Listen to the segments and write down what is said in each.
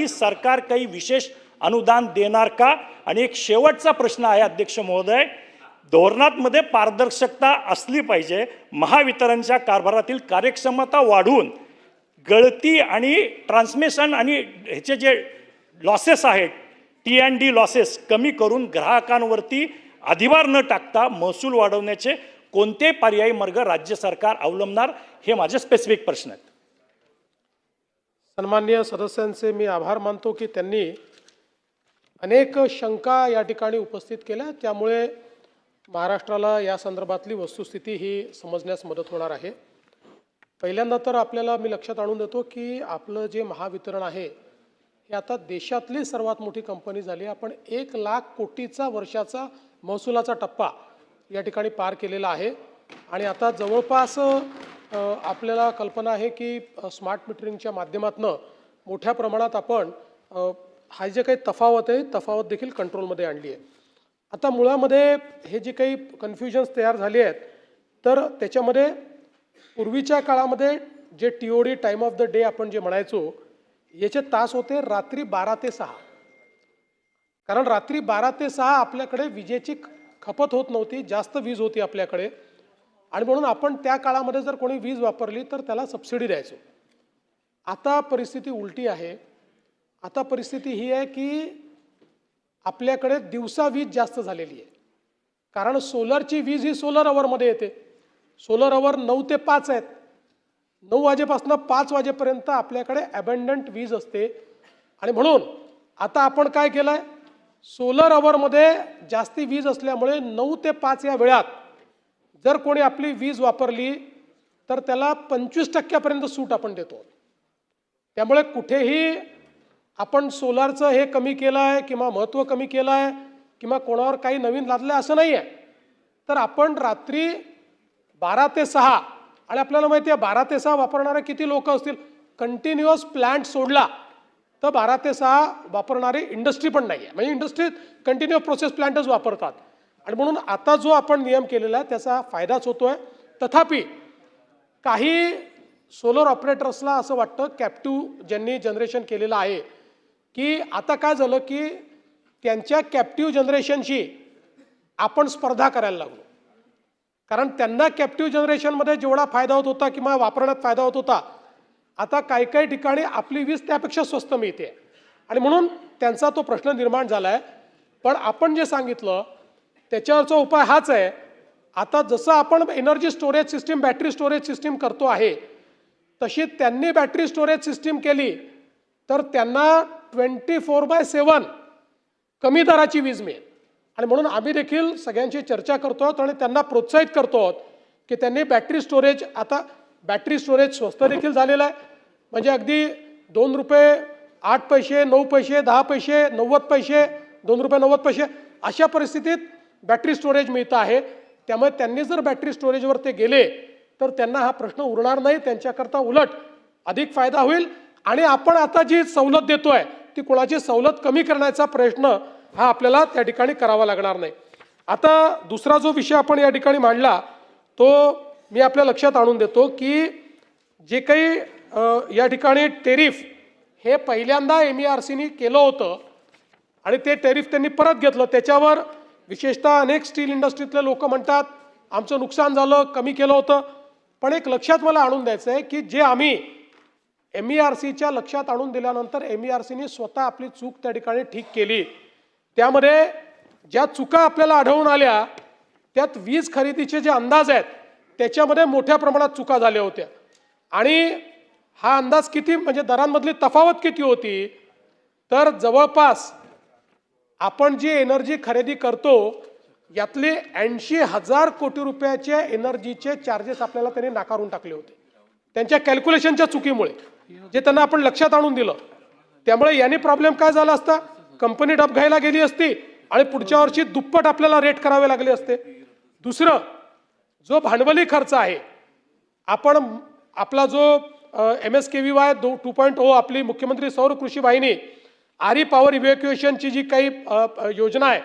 यासाठी सरकार काही विशेष अनुदान देणार का? आणि एक शेवटचा प्रश्न आहे अध्यक्ष महोदय, धोरणांमध्ये पारदर्शकता असली पाहिजे. महावितरणच्या कारभारातील कार्यक्षमता वाढवून गळती आणि ट्रान्समिशन आणि ह्याचे जे लॉसेस आहेत T&D लॉसेस कमी करून ग्राहकांवरती अधिभार न टाकता महसूल वाढवण्याचे कोणते पर्यायी मार्ग राज्य सरकार अवलंबणार, हे माझे स्पेसिफिक प्रश्न आहेत. सन्माननीय सदस्यांचे मी आभार मानतो की त्यांनी अनेक शंका या ठिकाणी उपस्थित केल्या, त्यामुळे महाराष्ट्राला या संदर्भातली वस्तुस्थिती ही समजण्यास मदत होणार आहे. पहिल्यांदा तर आपल्याला मी लक्षात आणून देतो की आपलं जे महावितरण आहे हे आता देशातली सर्वात मोठी कंपनी झाली. आपण 1,00,000 कोटीचा वर्षाचा महसुलाचा टप्पा या ठिकाणी पार केलेला आहे आणि आता जवळपास आपल्याला कल्पना आहे की स्मार्ट मीटरिंगच्या माध्यमातून मोठ्या प्रमाणात आपण हा जे काही तफावत आहे तफावत देखील कंट्रोलमध्ये आणली आहे. आता मुळामध्ये हे जे काही कन्फ्युजन्स तयार झाले आहेत तर त्याच्यामध्ये पूर्वीच्या काळामध्ये जे TOD time of the day आपण जे म्हणायचो याचे तास होते रात्री 12 ते 6. कारण रात्री 12 ते 6 आपल्याकडे विजेची खपत होत नव्हती, जास्त वीज होती आपल्याकडे आणि म्हणून आपण त्या काळामध्ये जर कोणी वीज वापरली तर त्याला सबसिडी द्यायचो. आता परिस्थिती उलटी आहे. आता परिस्थिती ही आहे की आपल्याकडे दिवसा वीज जास्त झालेली आहे, कारण सोलरची वीज ही सोलर अवरमध्ये येते. सोलर अवर 9 ते 5 आहेत. 9 वाजेपासून 5 वाजेपर्यंत आपल्याकडे अबंडंट वीज असते आणि म्हणून आता आपण काय केलं आहे, सोलर अवरमध्ये जास्ती वीज असल्यामुळे 9 ते 5 या वेळात जर कोणी आपली वीज वापरली तर त्याला 25% सूट आपण देतो. त्यामुळे कुठेही आपण सोलारचं हे कमी केलं आहे किंवा महत्त्व कमी केलं आहे किंवा कोणावर काही नवीन लादलं असं नाही आहे. तर आपण रात्री 12 ते 6 आणि आपल्याला माहिती आहे 12 ते 6 वापरणारे किती लोक असतील. कंटिन्युअस प्लांट सोडला तर 12 ते 6 वापरणारे इंडस्ट्री पण नाही आहे, म्हणजे इंडस्ट्रीत कंटिन्यू प्रोसेस प्लांटच वापरतात आणि म्हणून आता जो आपण नियम केलेला आहे त्याचा फायदाच होतो आहे. तथापि काही सोलर ऑपरेटर्सला असं वाटतं, कॅप्टिव्ह ज्यांनी जनरेशन केलेलं आहे, की आता काय झालं की त्यांच्या कॅप्टिव्ह जनरेशनशी आपण स्पर्धा करायला लागलो. कारण त्यांना कॅप्टिव्ह जनरेशनमध्ये जेवढा फायदा होत होता किंवा वापरण्यात फायदा होत होता, आता काही काही ठिकाणी आपली वीज त्यापेक्षा स्वस्त मिळते आणि म्हणून त्यांचा तो प्रश्न निर्माण झाला आहे. पण आपण जे सांगितलं त्याच्यावरचा उपाय हाच आहे. आता जसं आपण energy storage system, battery storage system करतो आहे, तशी त्यांनी बॅटरी स्टोरेज सिस्टीम केली तर त्यांना 24/7 कमी दराची वीज मिळेल. आणि म्हणून आम्ही देखील सगळ्यांची चर्चा करतो आहोत आणि त्यांना प्रोत्साहित करतो आहोत की त्यांनी बॅटरी स्टोरेज, आता बॅटरी स्टोरेज स्वस्त देखील झालेलं आहे. म्हणजे अगदी ₹2.08, 9 पैसे, 10 पैसे, 90 पैसे, ₹2.90 अशा परिस्थितीत बॅटरी स्टोरेज मिळतं आहे. त्यामुळे त्यांनी जर बॅटरी स्टोरेजवर ते गेले तर त्यांना हा प्रश्न उरणार नाही, त्यांच्याकरता उलट अधिक फायदा होईल. आणि आपण आता जी सवलत देतोय ती कोणाची सवलत कमी करण्याचा प्रयत्न हा आपल्याला त्या ठिकाणी करावा लागणार नाही. आता दुसरा जो विषय आपण या ठिकाणी मांडला तो मी आपल्या लक्षात आणून देतो की जे काही या ठिकाणी टेरिफ हे पहिल्यांदा MERCने केलं होतं आणि ते टेरिफ त्यांनी परत घेतलं. त्याच्यावर विशेषतः अनेक स्टील इंडस्ट्रीतले लोक म्हणतात आमचं नुकसान झालं, कमी केलं होतं. पण एक लक्षात मला आणून द्यायचं आहे की जे आम्ही MERCच्या लक्षात आणून दिल्यानंतर MERCने स्वतः आपली चूक त्या ठिकाणी ठीक केली. त्यामध्ये ज्या चुका आपल्याला आढळून आल्या त्यात वीज खरेदीचे जे अंदाज आहेत त्याच्यामध्ये मोठ्या प्रमाणात चुका झाल्या होत्या. आणि हा अंदाज किती, म्हणजे दरांमधली तफावत किती होती, तर जवळपास आपण जी एनर्जी खरेदी करतो यातले 80,000 कोटी रुपयाचे एनर्जीचे चार्जेस आपल्याला त्यांनी नाकारून टाकले होते त्यांच्या कॅल्क्युलेशनच्या चुकीमुळे, जे त्यांना आपण लक्षात आणून दिलं. त्यामुळे यांनी प्रॉब्लेम काय झाला असता, कंपनी डबघाईला गेली असती आणि पुढच्या वर्षी दुप्पट आपल्याला रेट करावे लागले असते. दुसरं, जो भांडवली खर्च आहे, आपण आपला जो MSKVY 2.0 आपली मुख्यमंत्री सौर कृषी वाहिनी आरी पॉवर इव्हॅक्युएशनची जी काही योजना आहे,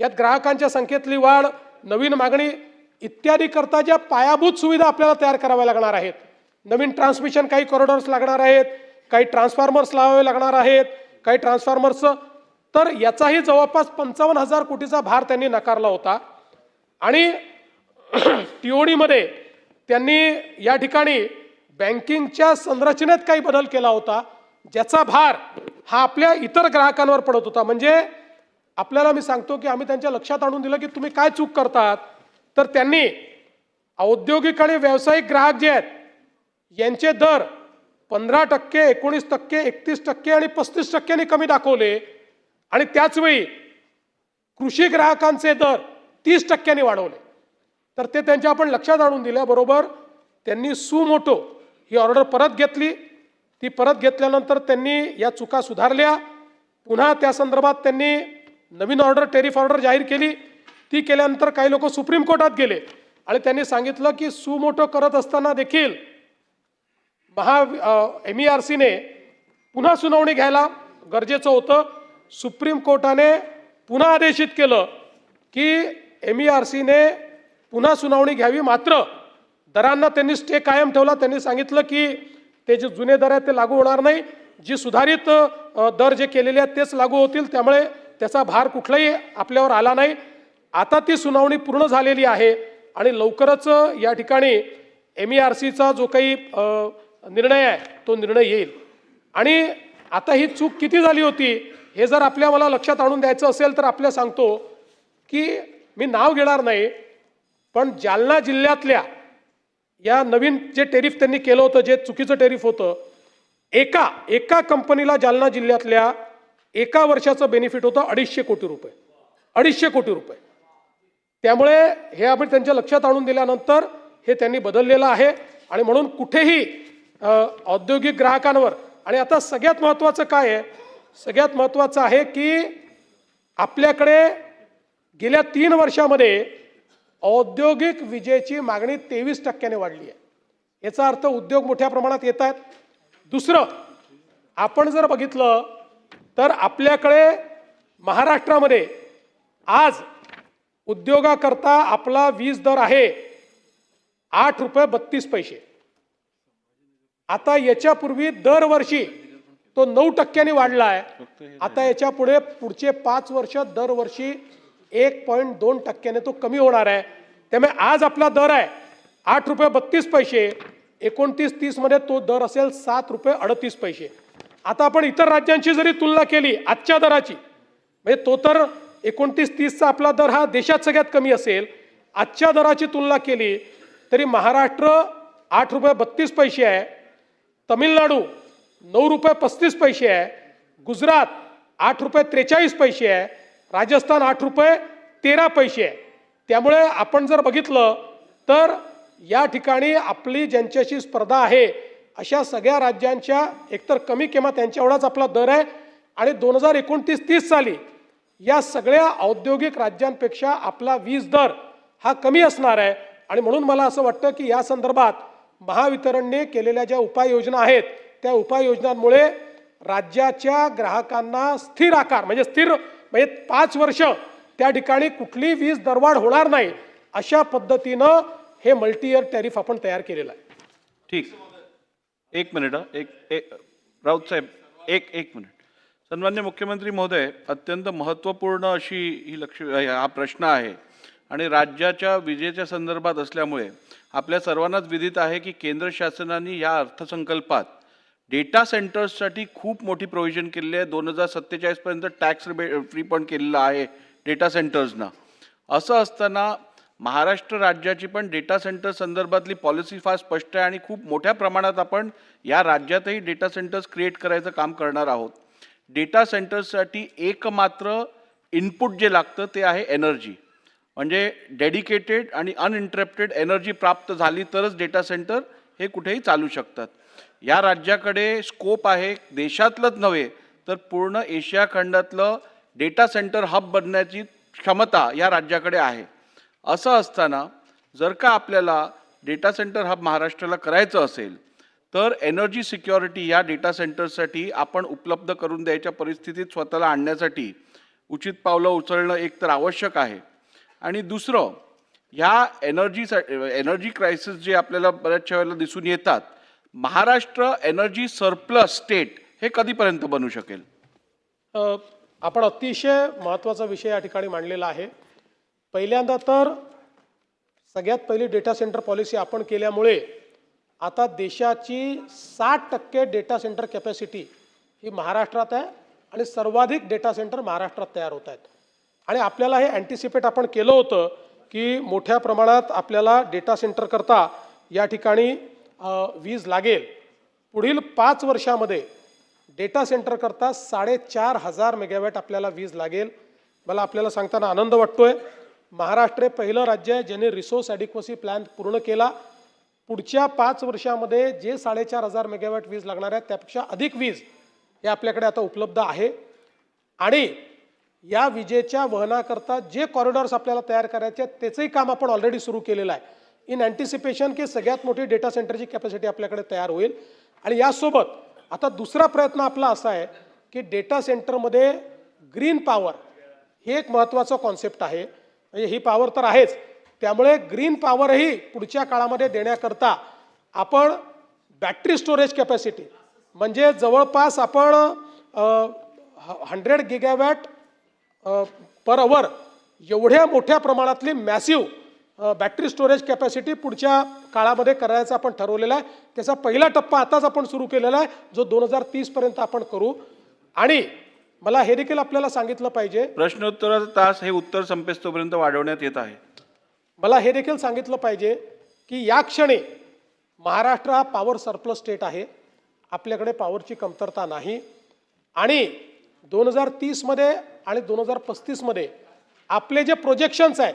यात ग्राहकांच्या संख्येतली वाढ, नवीन मागणी इत्यादी करता ज्या पायाभूत सुविधा आपल्याला तयार कराव्या लागणार आहेत, नवीन ट्रान्समिशन काही कॉरिडॉर्स लागणार आहेत, काही ट्रान्सफॉर्मर्स लावावे लागणार आहेत, काही ट्रान्सफॉर्मर्सचं, तर याचाही जवळपास 55,000 कोटीचा भार त्यांनी नाकारला होता. आणि टीओडीमध्ये त्यांनी या ठिकाणी बँकिंगच्या संरचनेत काही बदल केला होता, ज्याचा भार हा आपल्या इतर ग्राहकांवर पडत होता. म्हणजे आपल्याला मी सांगतो की आम्ही त्यांच्या लक्षात आणून दिलं की तुम्ही काय चूक करतात. तर त्यांनी औद्योगिक आणि व्यावसायिक ग्राहक जे आहेत यांचे दर 15%, 19%, 31% आणि 35% कमी दाखवले, आणि त्याचवेळी कृषी ग्राहकांचे दर 30% वाढवले. तर ते त्यांच्या आपण लक्षात आणून दिल्याबरोबर त्यांनी सुमोटो ही ऑर्डर परत घेतली. ती परत घेतल्यानंतर त्यांनी या चुका सुधारल्या. पुन्हा त्या संदर्भात त्यांनी नवीन ऑर्डर, टेरिफ ऑर्डर जाहीर केली. ती केल्यानंतर काही लोक सुप्रीम कोर्टात गेले आणि त्यांनी सांगितलं की सुमोटो करत असताना देखील MERCने पुन्हा सुनावणी घ्यायला गरजेचं होतं. सुप्रीम कोर्टाने पुन्हा आदेशित केलं की MERCने पुन्हा सुनावणी घ्यावी. मात्र दरांना त्यांनी स्टे कायम ठेवला. त्यांनी सांगितलं की ते जे जुने दर आहेत ते लागू होणार नाही, जी सुधारित दर जे केलेले आहेत तेच लागू होतील. त्यामुळे त्याचा भार कुठलाही आपल्यावर आला नाही. आता ती सुनावणी पूर्ण झालेली आहे आणि लवकरच या ठिकाणी MERCचा जो काही निर्णय आहे तो निर्णय येईल. आणि आता ही चूक किती झाली होती हे जर मला लक्षात आणून द्यायचं असेल तर आपल्याला सांगतो की मी नाव घेणार नाही, पण जालना जिल्ह्यातल्या या नवीन जे टेरिफ त्यांनी केलं होतं, जे चुकीचं टेरिफ होतं, एका कंपनीला जालना जिल्ह्यातल्या एका वर्षाचं बेनिफिट होतं 250 कोटी रुपये. 250 कोटी रुपये. त्यामुळे हे आपण त्यांच्या लक्षात आणून दिल्यानंतर हे त्यांनी बदललेलं आहे. आणि म्हणून कुठेही औद्योगिक ग्राहकांवर, आणि आता सगळ्यात महत्त्वाचं काय आहे, सगळ्यात महत्त्वाचं आहे की आपल्याकडे गेल्या 3 वर्षामध्ये औद्योगिक विजेची मागणी 23% वाढली आहे. याचा अर्थ उद्योग मोठ्या प्रमाणात येत आहेत. दुसरं, आपण जर बघितलं तर आपल्याकडे महाराष्ट्रामध्ये आज उद्योगाकरता आपला वीज दर आहे 8 रुपये 32 पैसे. आता याच्यापूर्वी दरवर्षी तो 9% वाढला आहे. आता याच्या पुढचे 5 वर्ष दरवर्षी 1.2% तो कमी होणार आहे. त्यामुळे आज आपला दर आहे 8 रुपये 32 पैसे. 29-30 मध्ये तो दर असेल 7 रुपये 38 पैसे. आता आपण इतर राज्यांची जरी तुलना केली आजच्या दराची, म्हणजे तो तर 29-30चा आपला दर हा देशात सगळ्यात कमी असेल, आजच्या दराची तुलना केली तरी महाराष्ट्र 8 रुपये 32 पैसे आहे, तमिळनाडू 9 रुपये 35 पैसे आहे, गुजरात 8 रुपये 43 पैसे आहे, राजस्थान 8 रुपये 13 पैसे आहे. त्यामुळे आपण जर बघितलं तर या ठिकाणी आपली ज्यांच्याशी स्पर्धा आहे अशा सगळ्या राज्यांच्या एकतर कमी किंवा त्यांच्या एवढाच आपला दर आहे. आणि 2029-30 साली या सगळ्या औद्योगिक राज्यांपेक्षा आपला वीज दर हा कमी असणार आहे. आणि म्हणून मला असं वाटतं की या संदर्भात महावितरणने केलेल्या ज्या उपाययोजना आहेत त्या उपाययोजनांमुळे राज्याच्या ग्राहकांना स्थिर आकार, म्हणजे 5 वर्ष त्या ठिकाणी कुठली वीज दरवाढ होणार नाही अशा पद्धतीनं हे मल्टी इयर टॅरिफ आपण तयार केलेलं आहे. ठीक, एक मिनिट. राऊत साहेब, एक मिनिट. सन्मान्य मुख्यमंत्री महोदय, अत्यंत महत्त्वपूर्ण अशी हा प्रश्न आहे आणि राज्याच्या विजेच्या संदर्भात असल्यामुळे आपल्या सर्वांनाच विदित आहे की केंद्र शासनाने या अर्थसंकल्पात डेटा सेंटर्ससाठी खूप मोठी प्रोव्हिजन केलेली आहे. 2047 पर्यंत टॅक्स फ्री पण केलेलं आहे डेटा सेंटर्सना. असं असताना महाराष्ट्र राज्याची पण डेटा सेंटर संदर्भातली पॉलिसी फार स्पष्ट आहे आणि खूप मोठ्या प्रमाणात आपण या राज्यातही डेटा सेंटर्स क्रिएट करायचं काम करणार आहोत. डेटा सेंटर्ससाठी एकमात्र इनपुट जे लागतं ते आहे एनर्जी. म्हणजे डेडिकेटेड आणि अनइंटरप्टेड एनर्जी प्राप्त झाली तरच डेटा सेंटर हे कुठेही चालू शकतात. या राज्याकडे स्कोप आहे, देशातलंच नव्हे तर पूर्ण एशिया खंडातलं डेटा सेंटर हब बनण्याची क्षमता या राज्याकडे आहे. असं असताना जर का आपल्याला डेटा सेंटर हब महाराष्ट्राला करायचं असेल तर एनर्जी सिक्युरिटी या डेटा सेंटरसाठी आपण उपलब्ध करून द्यायच्या परिस्थितीत स्वतःला आणण्यासाठी उचित पावलं उचलणं एक तर आवश्यक आहे. आणि दुसरं, ह्या एनर्जी क्रायसिस जे आपल्याला बऱ्याचशा वेळेला दिसून येतात, महाराष्ट्र एनर्जी सरप्लस स्टेट हे कधीपर्यंत बनू शकेल? आपण अतिशय महत्त्वाचा विषय या ठिकाणी मांडलेला आहे. पहिल्यांदा तर सगळ्यात पहिली डेटा सेंटर पॉलिसी आपण केल्यामुळे आता देशाची 60% डेटा सेंटर कॅपॅसिटी ही महाराष्ट्रात आहे आणि सर्वाधिक डेटा सेंटर महाराष्ट्रात तयार होत आहेत. आणि आपल्याला हे अँटिसिपेट आपण केलं होतं की मोठ्या प्रमाणात आपल्याला डेटा सेंटर करता या ठिकाणी वीज लागेल. पुढील 5 वर्षामध्ये डेटा सेंटर करता 4,500 मेगावॅट आपल्याला वीज लागेल. मला आपल्याला सांगताना आनंद वाटतोय. महाराष्ट्र हे पहिलं राज्य आहे ज्याने रिसोर्स ॲडिक्वसी प्लॅन पूर्ण केला. पुढच्या 5 वर्षामध्ये जे 4,500 मेगावॅट वीज लागणार आहे त्यापेक्षा अधिक वीज हे आपल्याकडे आता उपलब्ध आहे. आणि या विजेच्या वहनाकरता जे कॉरिडॉर्स आपल्याला तयार करायचे आहेत त्याचंही काम आपण ऑलरेडी सुरू केलेलं आहे इन अँटिसिपेशन की सगळ्यात मोठी डेटा सेंटरची कॅपॅसिटी आपल्याकडे तयार होईल. आणि यासोबत आता दुसरा प्रयत्न आपला असा आहे की डेटा सेंटरमध्ये ग्रीन पॉवर हे एक महत्त्वाचं कॉन्सेप्ट आहे. म्हणजे ही पॉवर तर आहेच, त्यामुळे ग्रीन पॉवरही पुढच्या काळामध्ये देण्याकरता आपण बॅटरी स्टोरेज कॅपॅसिटी म्हणजे जवळपास आपण 100 गिगावॅट पर अवर एवढ्या मोठ्या प्रमाणातली मॅसिव्ह बॅटरी स्टोरेज कॅपॅसिटी पुढच्या काळामध्ये करायचा आपण ठरवलेला आहे. त्याचा पहिला टप्पा आताच आपण सुरू केलेला आहे जो 2030 पर्यंत आपण करू. आणि मला हे देखील आपल्याला सांगितलं पाहिजे, प्रश्नोत्तराचा तास हे उत्तर संपेस्तोपर्यंत वाढवण्यात येत आहे. मला हे देखील सांगितलं पाहिजे की या क्षणी महाराष्ट्र हा पॉवर सरप्लस स्टेट आहे. आपल्याकडे पॉवरची कमतरता नाही. आणि 2030 मध्ये आणि 2035 मध्ये आपले जे प्रोजेक्शन्स आहेत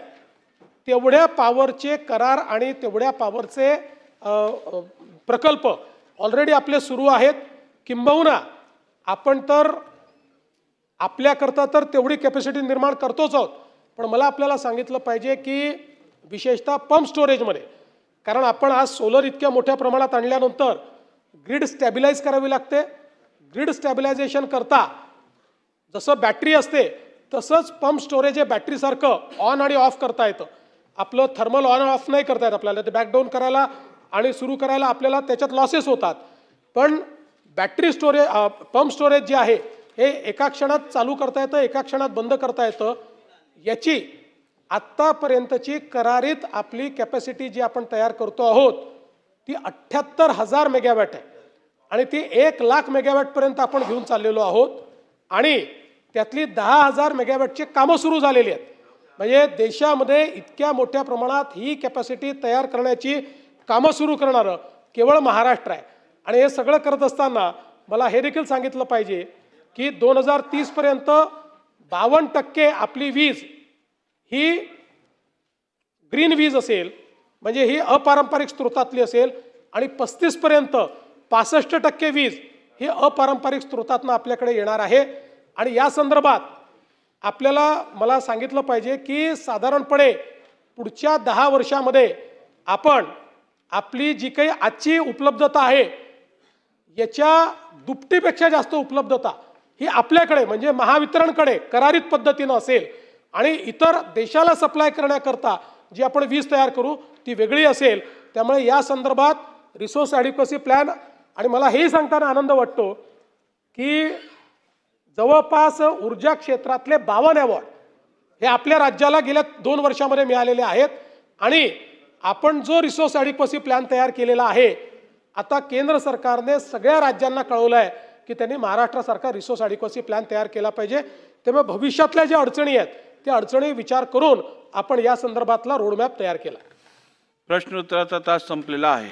तेवढ्या पॉवरचे करार आणि तेवढ्या पॉवरचे प्रकल्प ऑलरेडी आपले सुरू आहेत. किंबहुना आपण तर आपल्याकरता तर तेवढी कॅपॅसिटी निर्माण करतोच आहोत. पण मला आपल्याला सांगितलं पाहिजे की विशेषतः पंप स्टोरेजमध्ये, कारण आपण आज सोलर इतक्या मोठ्या प्रमाणात आणल्यानंतर ग्रीड स्टॅबिलाइज करावी लागते. ग्रीड स्टॅबिलायझेशन करता जसं बॅटरी असते तसंच पंप स्टोरेज हे बॅटरीसारखं ऑन आणि ऑफ करता येतं. आपलं थर्मल ऑन ऑफ नाही करता येत आपल्याला, ते बॅकडाऊन करायला आणि सुरू करायला आपल्याला त्याच्यात लॉसेस होतात. पण बॅटरी स्टोरेज पंप स्टोरेज जे आहे हे एका क्षणात चालू करता येतं, एका क्षणात बंद करता येतं. याची आत्तापर्यंतची करारित आपली कॅपॅसिटी जी आपण तयार करतो आहोत ती 78,000 मेगावॅट आहे आणि ती 1,00,000 मेगावॅटपर्यंत आपण घेऊन चाललेलो आहोत. आणि त्यातली 10,000 मेगावॅटची कामं सुरू झालेली आहेत. म्हणजे देशामध्ये इतक्या मोठ्या प्रमाणात ही कॅपॅसिटी तयार करण्याची कामं सुरू करणारं केवळ महाराष्ट्र आहे. आणि हे सगळं करत असताना मला हे देखील सांगितलं पाहिजे की 2030 पर्यंत 52% आपली वीज ही ग्रीन वीज असेल, म्हणजे ही अपारंपरिक स्रोतातली असेल. आणि 35 पर्यंत 65% वीज ही अपारंपरिक स्रोतातनं आपल्याकडे येणार आहे. आणि या संदर्भात आपल्याला मला सांगितलं पाहिजे की साधारणपणे पुढच्या 10 वर्षामध्ये आपण आपली जी काही आजची उपलब्धता आहे याच्या दुपटीपेक्षा जास्त उपलब्धता ही आपल्याकडे म्हणजे महावितरणकडे करारित पद्धतीनं असेल. आणि इतर देशाला सप्लाय करण्याकरता जी आपण वीज तयार करू ती वेगळी असेल. त्यामुळे या संदर्भात रिसोर्स ॲडिक्वसी प्लॅन आणि मला हेही सांगताना आनंद वाटतो की जवळपास ऊर्जा क्षेत्रातले 52 अवॉर्ड हे आपल्या राज्याला गेल्या 2 वर्षामध्ये मिळालेले आहेत. आणि आपण जो रिसोर्स ॲडिक्वसी प्लॅन तयार केलेला आहे आता केंद्र सरकारने सगळ्या राज्यांना कळवलं आहे की त्यांनी महाराष्ट्रासारखा रिसोर्स ॲडिक्वसी प्लॅन तयार केला पाहिजे. त्यामुळे भविष्यातल्या ज्या अडचणी आहेत त्या अडचणी विचार करून आपण या संदर्भातला रोडमॅप तयार केला. प्रश्नोत्तराचा तास संपलेला आहे.